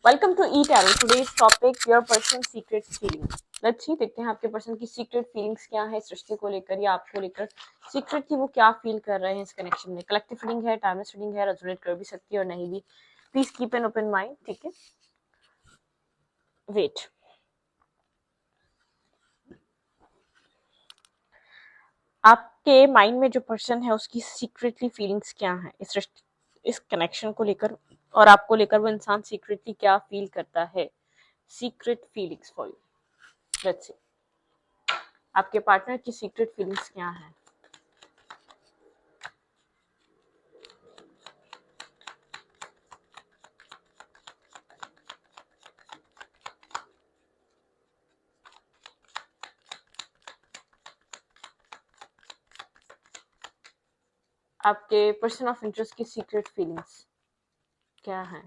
Welcome to E tarot. Today's topic your person secret feelings. Let's see, देखते हैं आपके person की secret feelings क्या है इस रिश्ते को लेकर या आपको लेकर। सीक्रेटली वो क्या फील कर रहे हैं इस कनेक्शन में। कलेक्टिव फीलिंग है, टाइमलेस फीलिंग है, रेजोनेट कर भी सकती है और नहीं भी। Please keep an open mind. ठीक है, वेट। आपके माइंड में जो पर्सन है उसकी सीक्रेटली फीलिंग्स क्या है इस रिश्ते, इस कनेक्शन को लेकर, और आपको लेकर वो इंसान सीक्रेटली क्या फील करता है। Secret feelings for you. Let's see आपके पार्टनर की सीक्रेट फीलिंग्स क्या है। आपके पर्सन ऑफ इंटरेस्ट की सीक्रेट फीलिंग्स क्या है।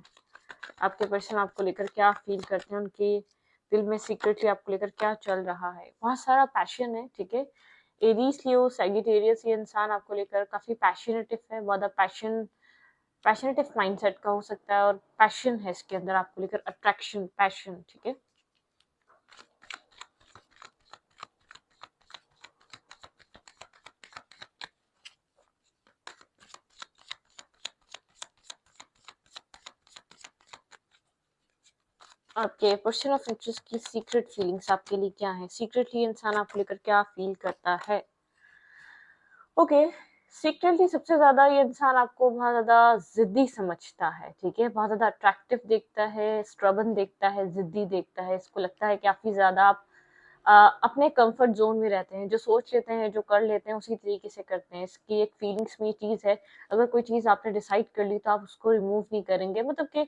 आपके पर्सन आपको लेकर क्या फील करते हैं, उनके दिल में सीक्रेटली आपको लेकर क्या चल रहा है। बहुत सारा पैशन है, ठीक है। एरीज लियो सैजिटेरियस, ये इंसान आपको लेकर काफी पैशनेटिव है, बहुत पैशनेटिव माइंडसेट का हो सकता है और पैशन है इसके अंदर आपको लेकर, अट्रैक्शन, पैशन, ठीक है। आपके पर्सन ऑफ इंटरेस्ट की सीक्रेट फीलिंग्स आपके लिए क्या है। सीक्रेटली इंसान आपको लेकर क्या फील करता है। ओके, सीक्रेटली सबसे ज्यादा ये इंसान आपको बहुत ज्यादा जिद्दी समझता है, ठीक है। बहुत ज्यादा अट्रैक्टिव देखता है, स्ट्रबन देखता है, जिद्दी देखता है। इसको लगता है काफी ज्यादा आप अपने कंफर्ट जोन में रहते हैं, जो सोच लेते हैं, जो कर लेते हैं उसी तरीके से करते हैं। इसकी एक फीलिंग्स में चीज है, अगर कोई चीज आपने डिसाइड कर ली तो आप उसको रिमूव नहीं करेंगे। मतलब कि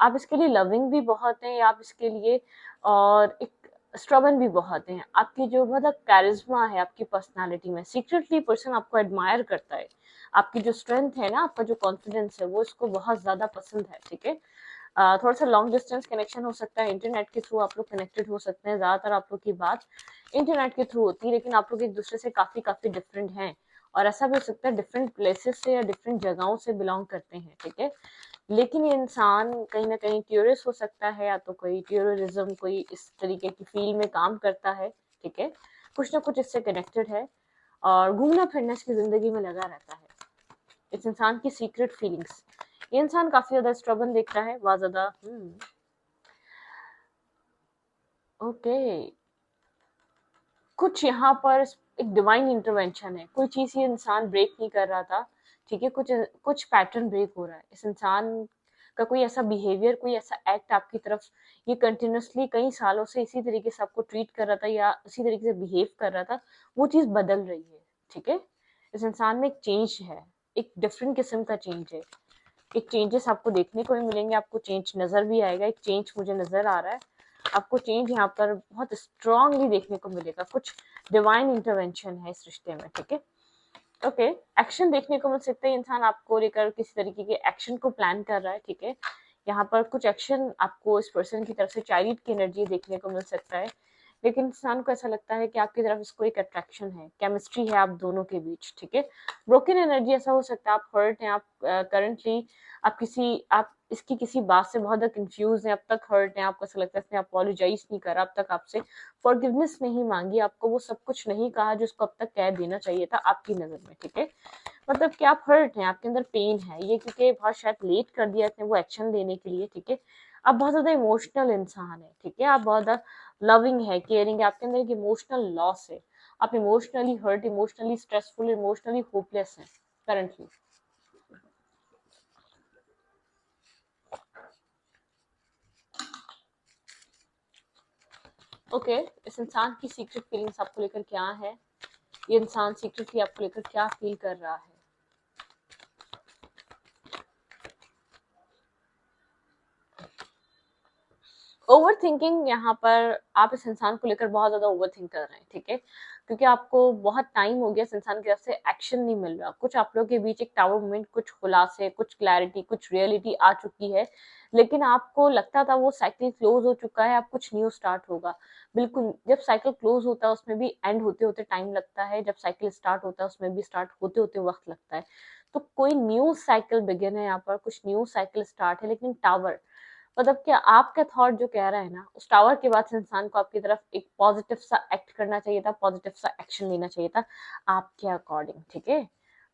आप इसके लिए लविंग भी बहुत हैं, आप इसके लिए, और एक स्ट्रबन भी बहुत हैं। आपकी जो मतलब कैरिज्मा है आपकी पर्सनालिटी में, सीक्रेटली पर्सन आपको एडमायर करता है। आपकी जो स्ट्रेंथ है ना, आपका जो कॉन्फिडेंस है, वो इसको बहुत ज्यादा पसंद है, ठीक है। थोड़ा सा लॉन्ग डिस्टेंस कनेक्शन हो सकता है, इंटरनेट के थ्रू आप लोग कनेक्टेड हो सकते हैं। ज्यादातर आप लोग की बात इंटरनेट के थ्रू होती है, लेकिन आप लोग एक दूसरे से काफी काफी डिफरेंट हैं। और ऐसा भी हो सकता है डिफरेंट प्लेसेस से या डिफरेंट जगहों से बिलोंग करते हैं, ठीक है। लेकिन ये इंसान कहीं ना कहीं ट्यूरिस्ट हो सकता है, या तो कोई ट्यूरिज्म, कोई इस तरीके की फील्ड में काम करता है, ठीक है। कुछ ना कुछ इससे कनेक्टेड है और घूमना फिरना इसकी जिंदगी में लगा रहता है। इस इंसान की सीक्रेट फीलिंग्स, ये इंसान काफी ज्यादा स्ट्रगल देख रहा है, बहुत ज्यादा। ओके, कुछ यहाँ पर एक डिवाइन इंटरवेंशन है। कोई चीज ये इंसान ब्रेक नहीं कर रहा था, ठीक है। कुछ कुछ पैटर्न ब्रेक हो रहा है। इस इंसान का कोई ऐसा बिहेवियर, कोई ऐसा एक्ट आपकी तरफ, ये कंटिन्यूसली कई सालों से इसी तरीके से आपको ट्रीट कर रहा था या इसी तरीके से बिहेव कर रहा था, वो चीज बदल रही है, ठीक है। इस इंसान में एक चेंज है, एक डिफरेंट किस्म का चेंज है। एक चेंजेस आपको देखने को भी मिलेंगे, आपको चेंज नजर भी आएगा। एक चेंज मुझे नजर आ रहा है, आपको चेंज यहाँ पर बहुत स्ट्रांगली देखने को मिलेगा। कुछ डिवाइन इंटरवेंशन है इस रिश्ते में, ठीक है। ओके, एक्शन देखने को मिल सकता है। इंसान आपको लेकर किसी तरीके के एक्शन को प्लान कर रहा है, ठीक है। यहाँ पर कुछ एक्शन आपको इस पर्सन की तरफ से चाइल्ड की एनर्जी देखने को मिल सकता है, लेकिन इंसान को ऐसा लगता है कि आपकी तरफ इसको एक अट्रैक्शन है, केमिस्ट्री है आप दोनों के बीच, ठीक है। ब्रोकन एनर्जी, ऐसा हो सकता है आप हर्ट हैं, आप करंटली आप इसकी किसी बात से बहुत ज्यादा कंफ्यूज हैं, अब तक हर्ट हैं, आपको ऐसा लगता है इसने अपोलोजाइज नहीं करा अब तक आपसे, फॉरगिवनेस नहीं मांगी, आपको वो सब कुछ नहीं कहा जो उसको अब तक कह देना चाहिए था आपकी नजर में, ठीक है। मतलब कि आप हर्ट हैं, आपके अंदर पेन है, ये क्योंकि बहुत शायद लेट कर दिया इसने वो एक्शन लेने के लिए, ठीक है। आप बहुत ज्यादा इमोशनल इंसान है, ठीक है। आप बहुत ज्यादा लविंग है, केयरिंग है, आपके अंदर एक इमोशनल लॉस है। आप emotionally hurt, emotionally stressful, emotionally hopeless हैं करंटली। ओके, इस इंसान की सीक्रेट फीलिंग्स आपको लेकर क्या है। ये इंसान सीक्रेटली आपको लेकर क्या फील कर रहा है। ओवर थिंकिंग, यहाँ पर आप इस इंसान को लेकर बहुत ज्यादा ओवर थिंक कर रहे हैं, ठीक है। क्योंकि आपको बहुत टाइम हो गया इस इंसान की तरफ से एक्शन नहीं मिल रहा। कुछ आप लोगों के बीच एक टावर मोमेंट, कुछ खुलासे, कुछ क्लैरिटी, कुछ रियलिटी आ चुकी है, लेकिन आपको लगता था वो साइकिल क्लोज हो चुका है, अब कुछ न्यू स्टार्ट होगा। बिल्कुल, जब साइकिल क्लोज होता है उसमें भी एंड होते होते टाइम लगता है, जब साइकिल स्टार्ट होता है उसमें भी स्टार्ट होते होते वक्त लगता है। तो कोई न्यू साइकिल बिगिन है, यहाँ पर कुछ न्यू साइकिल स्टार्ट है, लेकिन टावर, मतलब कि आपका थॉट जो कह रहा है ना, उस टावर के बाद से इंसान को आपकी तरफ एक पॉजिटिव सा एक्ट करना चाहिए था, पॉजिटिव सा एक्शन लेना चाहिए था आपके अकॉर्डिंग, ठीक है?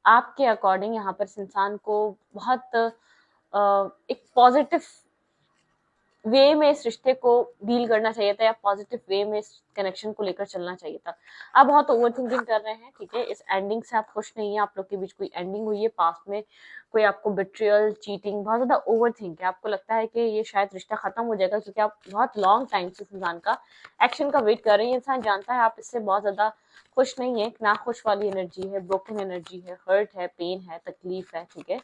आपके अकॉर्डिंग यहाँ पर इस इंसान को बहुत एक पॉजिटिव वे में इस रिश्ते को डील करना चाहिए था, या पॉजिटिव वे में इस कनेक्शन को लेकर चलना चाहिए था। आप बहुत ओवर थिंकिंग कर रहे हैं, ठीक है? इस एंडिंग से आप खुश नहीं है, आप लोग के बीच कोई एंडिंग हुई है पास्ट में, कोई आपको बिट्रियल, चीटिंग, बहुत ज्यादा ओवर थिंक है, आपको लगता है कि ये शायद रिश्ता खत्म हो जाएगा, क्योंकि आप बहुत लॉन्ग टाइम से इस इंसान का एक्शन का वेट कर रहे हैं। इंसान जानता है आप इससे बहुत ज्यादा खुश नहीं है, एक नाखुश वाली एनर्जी है, ब्रोकन एनर्जी है, हर्ट है, पेन है, तकलीफ है, ठीक है?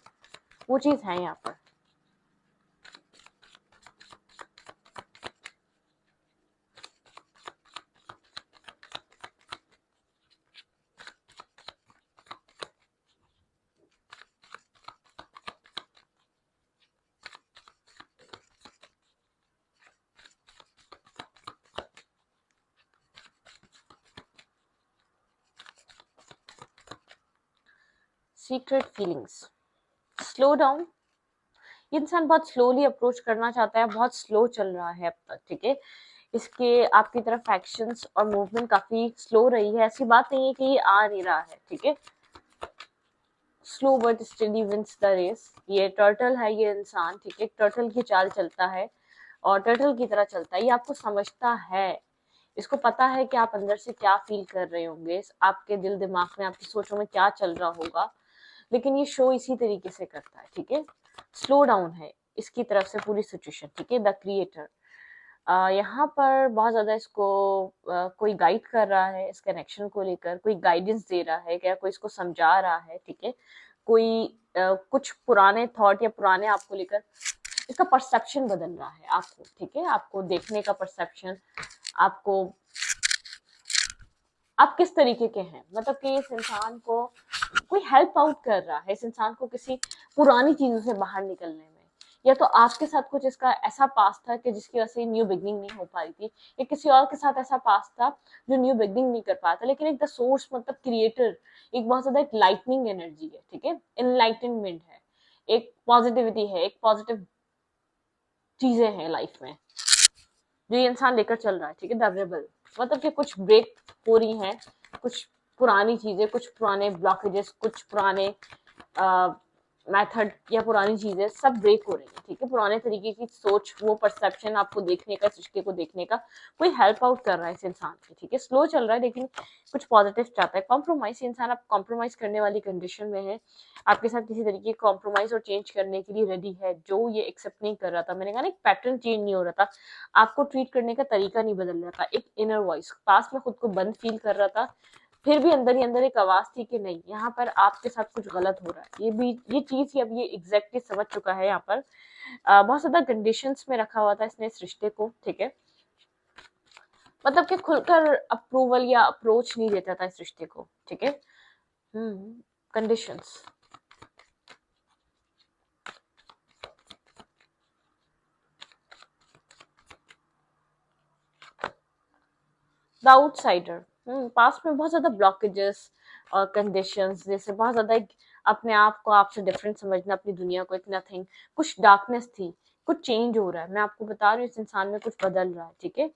वो चीज है यहाँ पर। Secret feelings, slow down. ये इंसान बहुत स्लोली अप्रोच करना चाहता है, बहुत स्लो चल रहा है अब तक, ठीक है? इसके आपकी तरफ एक्शंस और मूवमेंट काफी स्लो रही है, ऐसी बात नहीं है कि ये आ नहीं रहा है, ठीक है? Slow but steady wins the race. ये टर्टल है, ये इंसान, ठीक है? टर्टल की चाल चलता है और टर्टल की तरह चलता है, ये आपको समझता है, इसको पता है कि आप अंदर से क्या फील कर रहे होंगे, आपके दिल दिमाग में, आपकी सोचों में क्या चल रहा होगा, लेकिन ये शो इसी तरीके से करता है, ठीक है? स्लो डाउन है इसकी तरफ से पूरी सिचुएशन, ठीक है? द क्रिएटर यहाँ पर बहुत ज्यादा इसको कोई गाइड कर रहा है, इस कनेक्शन को लेकर कोई गाइडेंस दे रहा है, क्या कोई इसको समझा रहा है, ठीक है? कोई कुछ पुराने थॉट या पुराने आपको लेकर इसका परसेप्शन बदल रहा है आपको, ठीक है? आपको देखने का परसेप्शन, आपको आप किस तरीके के हैं, मतलब कि इस इंसान को कोई हेल्प आउट कर रहा है, इस इंसान को किसी पुरानी चीजों से बाहर निकलने में, या तो आपके साथ कुछ इसका ऐसा पास था कि जिसकी वजह से न्यू बिगनिंग नहीं हो पा रही थी, या किसी और के साथ ऐसा पास था जो न्यू बिगनिंग नहीं कर पाया था, लेकिन एक द सोर्स मतलब क्रिएटर एक बहुत ज्यादा एक लाइटनिंग एनर्जी है, ठीक है? इनलाइटनमेंट है, एक पॉजिटिविटी है, एक पॉजिटिव चीजें हैं लाइफ में जो ये इंसान लेकर चल रहा है, ठीक है? द रेबल, मतलब कि कुछ ब्रेक हो रही हैं, कुछ पुरानी चीजें, कुछ पुराने ब्लॉकेजेस, कुछ पुराने मेथड या पुरानी चीजें सब ब्रेक हो रही है, ठीक है? पुराने तरीके की सोच, वो परसेप्शन आपको देखने का, सृष्टि को देखने का कोई हेल्प आउट कर रहा है इस इंसान की, ठीक है? स्लो चल रहा है लेकिन कुछ पॉजिटिव चाहता है। कॉम्प्रोमाइज, इंसान आप कॉम्प्रोमाइज करने वाली कंडीशन में है, आपके साथ किसी तरीके की कॉम्प्रोमाइज और चेंज करने के लिए रेडी है, जो ये एक्सेप्ट नहीं कर रहा था। मैंने कहा ना, एक पैटर्न चेंज नहीं हो रहा था, आपको ट्रीट करने का तरीका नहीं बदल रहा था, एक इनर वॉइस पास में खुद को बंद फील कर रहा था, फिर भी अंदर ही अंदर एक आवाज थी कि नहीं, यहाँ पर आपके साथ कुछ गलत हो रहा है। ये भी ये चीज ही अब ये एग्जैक्टली समझ चुका है। यहाँ पर बहुत ज्यादा कंडीशंस में रखा हुआ था इसने इस रिश्ते को, ठीक है? मतलब कि खुलकर अप्रूवल या अप्रोच नहीं देता था इस रिश्ते को, ठीक है? Conditions, the outsider. पास में बहुत ज्यादा ब्लॉकेजेस और कंडीशंस, जैसे बहुत ज्यादा अपने आप को आपसे डिफरेंट समझना, अपनी दुनिया को, इतना थिंग, कुछ डार्कनेस थी, कुछ चेंज हो रहा है। मैं आपको बता रही हूँ, इस इंसान में कुछ बदल रहा है, ठीक है?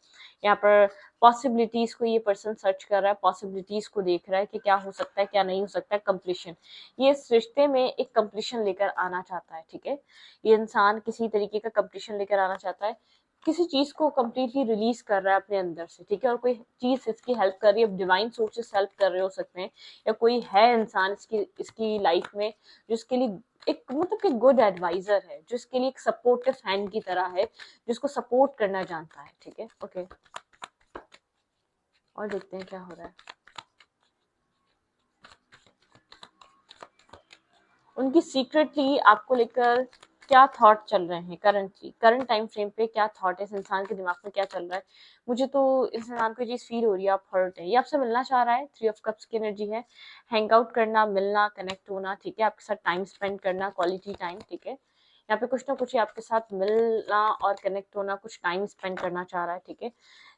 यहाँ पर पॉसिबिलिटीज को ये पर्सन सर्च कर रहा है, पॉसिबिलिटीज को देख रहा है कि क्या हो सकता है, क्या नहीं हो सकता है। कंप्लीशन, ये इस रिश्ते में एक कंप्लीशन लेकर आना चाहता है, ठीक है? ये इंसान किसी तरीके का कंप्लीशन लेकर आना चाहता है, किसी चीज को कम्प्लीटली रिलीज कर रहा है अपने अंदर से, ठीक है? और कोई चीज इसकी हेल्प कर रही है, डिवाइन सोर्सेस हेल्प कर रहे हो सकते हैं, या कोई है इंसान इसकी लाइफ में जो इसके लिए एक मतलब कि गुड एडवाइजर है, जो इसके लिए एक सपोर्टिव हैंड की तरह है, जिसको सपोर्ट करना जानता है, ठीक है? ओके, और देखते हैं क्या हो रहा है। उनकी सीक्रेटली आपको लेकर क्या थॉट चल रहे हैं, करंटली करंट टाइम फ्रेम पे क्या थॉट है, इस इंसान के दिमाग में क्या चल रहा है? मुझे तो इस इंसान को चीज फील हो रही है, आप हर्ट है, ये आपसे मिलना चाह रहा है। 3 ऑफ कप्स की एनर्जी है, हैंग आउट करना, मिलना, कनेक्ट होना, ठीक है? आपके साथ टाइम स्पेंड करना, क्वालिटी टाइम, ठीक है? यहाँ पे कुछ ना कुछ आपके साथ मिलना और कनेक्ट होना, कुछ टाइम स्पेंड करना चाह रहा है, ठीक है?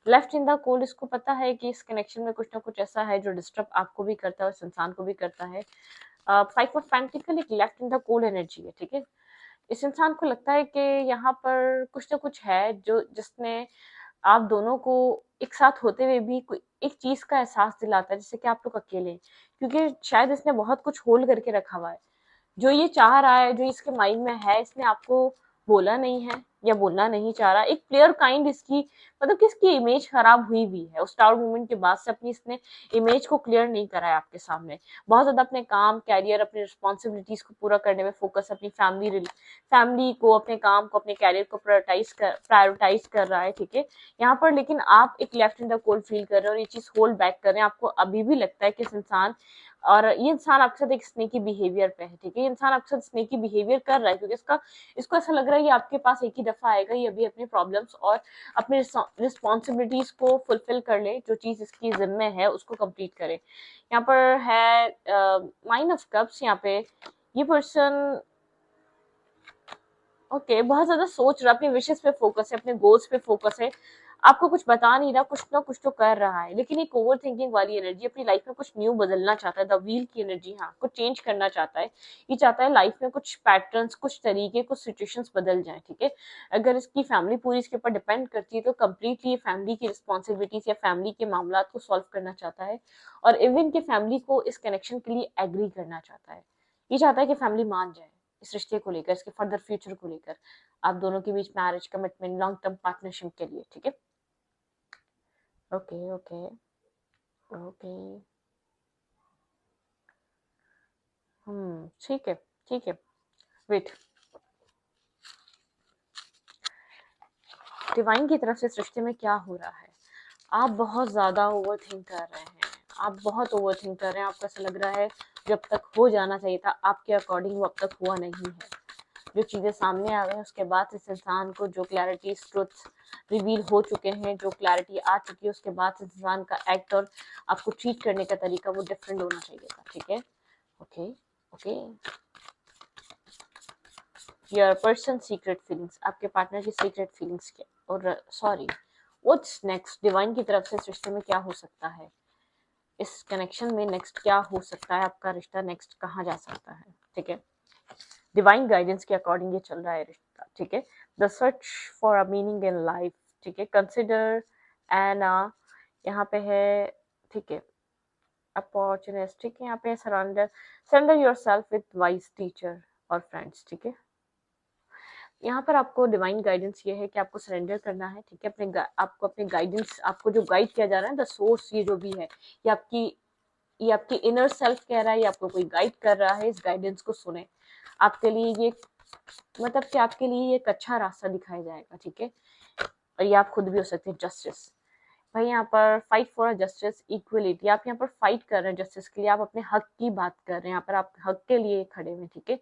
लेफ्ट इन द कोल्ड, इसको पता है कि इस कनेक्शन में कुछ ना कुछ ऐसा है जो डिस्टर्ब आपको भी करता है और इस इंसान को भी करता है। 5 ऑफ पेंटिकल एक left in the cold energy है, ठीक है? इस इंसान को लगता है कि यहाँ पर कुछ ना कुछ है जो जिसने आप दोनों को एक साथ होते हुए भी कोई एक चीज का एहसास दिलाता है, जैसे कि आप लोग अकेले हैं। क्योंकि शायद इसने बहुत कुछ होल्ड करके रखा हुआ है, जो ये चाह रहा है, जो इसके माइंड में है, इसने आपको बोला नहीं है या बोलना नहीं चाह रहा। एक प्लेयर काइंड इसकी मतलब कि इसकी इमेज खराब हुई भी है उस टावर मूवमेंट के बाद से, अपनी इसने इमेज को क्लियर नहीं करा है आपके सामने। बहुत ज्यादा अपने काम, कैरियर, अपनी रिस्पॉन्सिबिलिटीज को पूरा करने में फोकस, अपनी फैमिली को, अपने काम को, अपने कैरियर को प्रायोरिटाइज कर रहा है, ठीक है। यहाँ पर लेकिन आप एक left in the cold feel कर रहे हो और ये चीज होल्ड बैक कर रहे हैं। आपको अभी भी लगता है कि इस इंसान, और ये इंसान आपके साथ एक स्नेकी बिहेवियर पे है, ठीक है। ये इंसान आपके साथ स्नेकी बिहेवियर कर रहा है क्योंकि इसको ऐसा लग रहा है कि आपके पास एक ही दफा आएगा, ये अभी अपने प्रॉब्लम्स और अपने रिस्पॉन्सिबिलिटीज को फुलफिल कर ले, जो चीज इसकी जिम्मे है उसको कंप्लीट करे। यहाँ पर है नाइन ऑफ कप्स। यहाँ पे ये पर्सन ओके बहुत ज्यादा सोच रहा है, अपने विशेष पे फोकस है, अपने गोल्स पे फोकस है, आपको कुछ बता नहीं रहा, कुछ ना कुछ तो कर रहा है, लेकिन एक ओवर थिंकिंग वाली एनर्जी, अपनी लाइफ में कुछ न्यू बदलना चाहता है, द व्हील की एनर्जी, हाँ कुछ चेंज करना चाहता है। ये चाहता है लाइफ में कुछ पैटर्न्स, कुछ तरीके, कुछ सिचुएशंस बदल जाए, ठीक है। अगर इसकी फैमिली पूरी इसके ऊपर डिपेंड करती है तो कम्प्लीटली फैमिली की रिस्पॉन्सिबिलिटीज या फैमिली के मामला को सॉल्व करना चाहता है, और इवन के फैमिली को इस कनेक्शन के लिए एग्री करना चाहता है। ये चाहता है कि फैमिली मान जाए इस रिश्ते को लेकर, इसके फर्दर फ्यूचर को लेकर, आप दोनों के बीच marriage, commitment, long term partnership के लिए, ठीक है। ओके ओके ओके ठीक है ठीक है। वेट, डिवाइन की तरफ से इस रिश्ते में क्या हो रहा है? आप बहुत ज्यादा ओवर थिंक कर रहे हैं, आप बहुत ओवर थिंक कर रहे हैं। आपको ऐसा लग रहा है जब तक हो जाना चाहिए था आपके अकॉर्डिंग वो अब तक हुआ नहीं है। जो चीजें सामने आ गई उसके बाद इस इंसान को जो क्लैरिटी, ट्रुथ रिवील हो चुके हैं, जो क्लैरिटी आ चुकी है, उसके बाद इस इंसान का एक्ट और आपको ट्रीट करने का तरीका वो डिफरेंट होना चाहिए था, ठीक है। Okay okay, your person secret feelings, आपके पार्टनर की सीक्रेट फीलिंग्स क्या, और सॉरी व्हाट्स नेक्स्ट, डिवाइन की तरफ से इस रिश्ते में क्या हो सकता है, इस कनेक्शन में नेक्स्ट क्या हो सकता है, आपका रिश्ता नेक्स्ट कहाँ जा सकता है, ठीक है। डिवाइन गाइडेंस के अकॉर्डिंग ये चल रहा है रिश्ता, ठीक है। The search for a meaning in life, ठीक है। कंसिडर एंड यहाँ पे है, ठीक है, अपॉर्चुनिस्टिक, यहाँ पे surrender, surrender your self with wise teacher और फ्रेंड्स, ठीक है। यहाँ पर आपको डिवाइन गाइडेंस ये है कि आपको सरेंडर करना है, ठीक है। आपको अपने गाइडेंस, आपको जो गाइड किया जा रहा है, द सोर्स, ये जो भी है, ये आपकी इनर सेल्फ कह रहा है, ये आपको कोई गाइड कर रहा है, इस गाइडेंस को सुने। आपके लिए ये मतलब कि आपके लिए ये एक अच्छा रास्ता दिखाया जाएगा, ठीक है। और ये आप खुद भी हो सकते हैं। जस्टिस, भाई यहाँ पर फाइट फॉर जस्टिस, इक्वलिटी, आप यहाँ पर फाइट कर रहे हैं जस्टिस के लिए, आप अपने हक की बात कर रहे हैं, यहाँ पर आप हक के लिए खड़े हुए, ठीक है।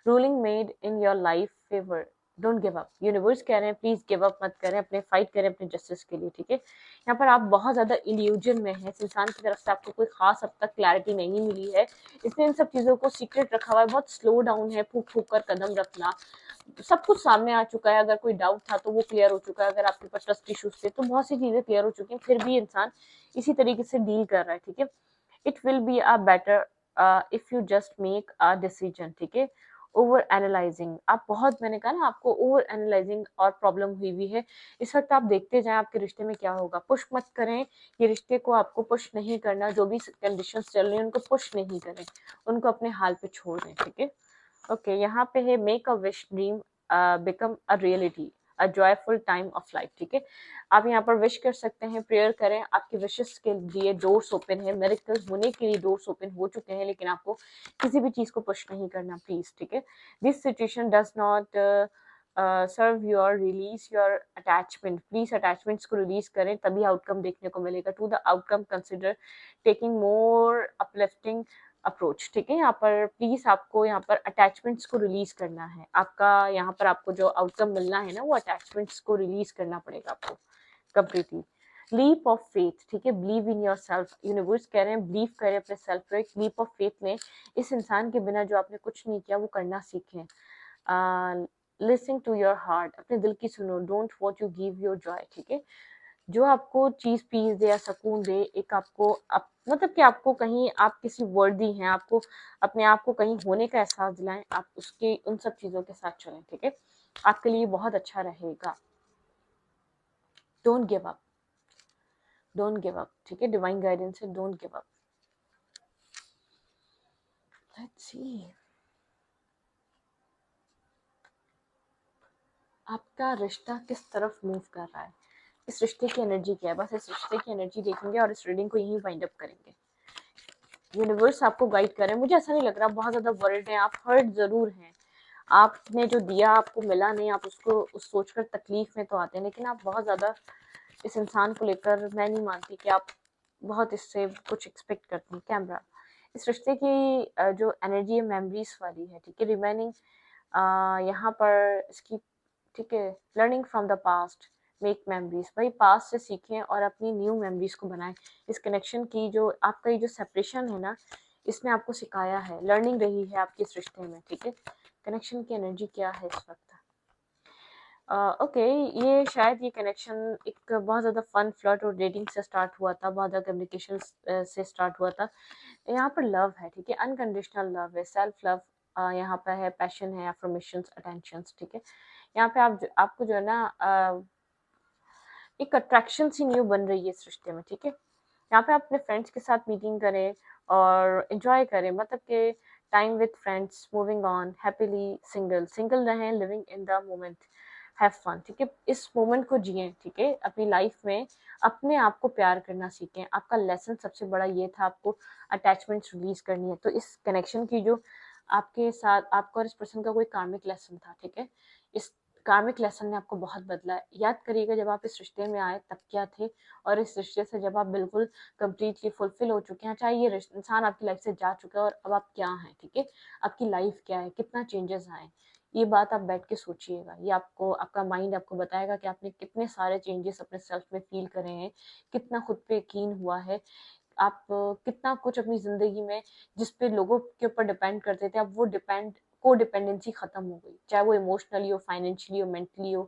Ruling made in your life favour, don't give up, universe कह रहे हैं प्लीज गिव अप मत करें, अपने फाइट करें अपने जस्टिस के लिए, ठीक है। यहाँ पर आप बहुत ज्यादा इल्यूजन में है, इस इंसान की तरफ से आपको कोई खास अब तक क्लैरिटी नहीं मिली है, इसने इन सब चीजों को सीक्रेट रखा हुआ है, बहुत स्लो डाउन है, फूक फूक कर कदम रखना, सब कुछ सामने आ चुका है। अगर कोई डाउट था तो वो क्लियर हो चुका है, अगर आपके पास ट्रस्ट इश्यूज थे तो बहुत सी चीजें क्लियर हो चुकी हैं, फिर भी इंसान इसी तरीके से डील कर रहा है, ठीक है। It will be a better if you just make a decision, ठीक है। ओवर एनालाइजिंग, आप बहुत, मैंने कहा ना आपको ओवर एनालाइजिंग और प्रॉब्लम हुई हुई है इस वक्त। आप देखते जाएं आपके रिश्ते में क्या होगा, पुश मत करें, ये रिश्ते को आपको पुश नहीं करना, जो भी कंडीशंस चल रही हैं उनको पुश नहीं करें, उनको अपने हाल पे छोड़ दें, ठीक है। ओके यहाँ पे है make a wish dream become a reality, a joyful time of life, ठीक है। आप यहाँ पर विश कर सकते हैं, प्रेयर करें, आपके विशेस के लिए डोर्स ओपन है, मेरिकल्स होने के लिए डोर्स ओपन हो चुके हैं, लेकिन आपको किसी भी चीज को पुश नहीं करना प्लीज, ठीक है। This situation does not serve your, release your attachment, please attachments को रिलीज करें, तभी आउटकम देखने को मिलेगा। To the outcome consider taking more uplifting approach, ठीक है। यहाँ पर प्लीज आपको यहाँ पर अटैचमेंट्स को रिलीज करना है, आपका यहाँ पर आपको जो आउटकम मिलना है ना वो अटैचमेंट्स को रिलीज करना पड़ेगा आपको कंप्लीटली। लीप ऑफ फेथ, ठीक है, believe in your self, universe कह रहे हैं बिलीव करें अपने सेल्फ पे, लीप ऑफ फेथ में इस इंसान के बिना जो आपने कुछ नहीं किया वो करना सीखें। लिसन टू योर हार्ट, अपने दिल की सुनो, don't what you give your Joy, ठीक है। जो आपको चीज़ पीस दे या सुकून दे, एक आपको मतलब कि आपको कहीं आप किसी वर्दी हैं, आपको अपने आप को कहीं होने का एहसास दिलाएं, आप उसके उन सब चीज़ों के साथ चलें, ठीक है? आपके लिए बहुत अच्छा रहेगा। Don't give up, don't give up, ठीक है? डिवाइन गाइडेंस है, don't give up. Let's see, आपका रिश्ता किस तरफ मूव कर रहा है, इस रिश्ते की एनर्जी क्या है? बस इस रिश्ते की एनर्जी देखेंगे और इस रीडिंग को यहीं वाइंड अप करेंगे। यूनिवर्स आपको गाइड कर रहे हैं, मुझे ऐसा नहीं लग रहा बहुत ज़्यादा वर्ल्ड है, आप हर्ट ज़रूर हैं, आपने जो दिया आपको मिला नहीं, आप उसको उस सोचकर तकलीफ में तो आते हैं, लेकिन आप बहुत ज़्यादा इस इंसान को लेकर, मैं नहीं मानती कि आप बहुत इससे कुछ एक्सपेक्ट करते हैं। कैमरा, इस रिश्ते की जो एनर्जी है मेमोरीज वाली है, ठीक है? रिमेनिंग यहाँ पर इसकी, ठीक है? Learning from the past, make memories, भाई पास्ट से सीखें और अपनी न्यू मेमोरीज को बनाएं। इस कनेक्शन की जो आपका ये जो सेपरेशन है ना, इसने आपको सिखाया है, लर्निंग रही है आपके इस रिश्ते में, ठीक है? कनेक्शन की एनर्जी क्या है इस वक्त? ओके, ये शायद ये कनेक्शन एक बहुत ज़्यादा फन फ्लर्ट और डेटिंग से स्टार्ट हुआ था, बहुत ज़्यादा कम्युनिकेशन से स्टार्ट हुआ था। यहाँ पर लव है, ठीक है? अनकंडीशनल लव है, सेल्फ लव यहाँ पे है, पैशन है, अफर्मेशंस, अटेंशंस, ठीक है? यहाँ पे आपको जो है ना एक अट्रैक्शन सी न्यू बन रही है इस रिश्ते में, ठीक है? यहाँ पे आप अपने फ्रेंड्स के साथ मीटिंग करें और एंजॉय करें, मतलब कि time with friends, moving on happily, single single रहें, living in the moment, have fun, ठीक है? इस मोमेंट को जिएं, ठीक है? अपनी लाइफ में अपने आप को प्यार करना सीखें। आपका लेसन सबसे बड़ा ये था, आपको अटैचमेंट्स रिलीज करनी है। तो इस कनेक्शन की जो आपके साथ आपका और इस पर्सन का कोई कार्मिक लेसन था, ठीक है? इस कार्मिक लेसन ने आपको बहुत बदला है। याद करिएगा जब आप इस रिश्ते में आए तब क्या थे, और इस रिश्ते से जब आप बिल्कुल कंप्लीटली फुलफिल हो चुके हैं, चाहे ये इंसान आपकी लाइफ से जा चुका है, और अब आप क्या हैं, ठीक है? आपकी लाइफ क्या है, कितना चेंजेस आए, ये बात आप बैठ के सोचिएगा। ये आपको, आपका माइंड आपको बताएगा कि आपने कितने सारे चेंजेस अपने सेल्फ में फील करे हैं, कितना खुद पे यकीन हुआ है, आप कितना कुछ अपनी जिंदगी में जिस पे लोगों के ऊपर डिपेंड करते थे, अब वो को डिपेंडेंसी खत्म हो गई, चाहे वो इमोशनली हो, फाइनेंशियली हो, मेंटली हो,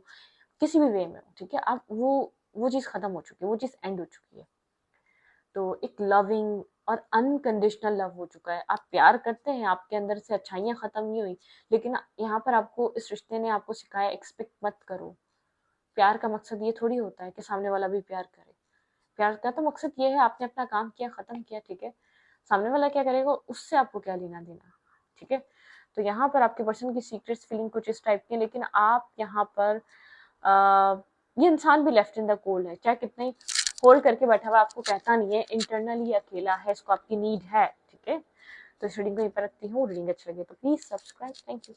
किसी भी वे में हो, ठीक है? आप वो चीज़ खत्म हो चुकी है, वो चीज़ एंड हो चुकी है। तो एक लविंग और अनकंडीशनल लव हो चुका है। आप प्यार करते हैं, आपके अंदर से अच्छाइयाँ खत्म नहीं हुई, लेकिन यहाँ पर आपको इस रिश्ते ने आपको सिखाया, एक्सपेक्ट मत करो। प्यार का मकसद ये थोड़ी होता है कि सामने वाला भी प्यार करे। प्यार का तो मकसद ये है, आपने अपना काम किया, खत्म किया, ठीक है? सामने वाला क्या करेगा उससे आपको क्या लेना देना, ठीक है? तो यहाँ पर आपके पर्सन की सीक्रेट्स फीलिंग कुछ इस टाइप की है, लेकिन आप यहाँ पर ये इंसान भी लेफ्ट इन द कोल्ड है, चाहे कितना ही होल्ड करके बैठा हुआ, आपको कहता नहीं है, इंटरनली अकेला है, इसको आपकी नीड है, ठीक है? तो इस रीडिंग को यहीं पर रखती हूँ। रीडिंग अच्छी लगे तो प्लीज सब्सक्राइब। Thank you.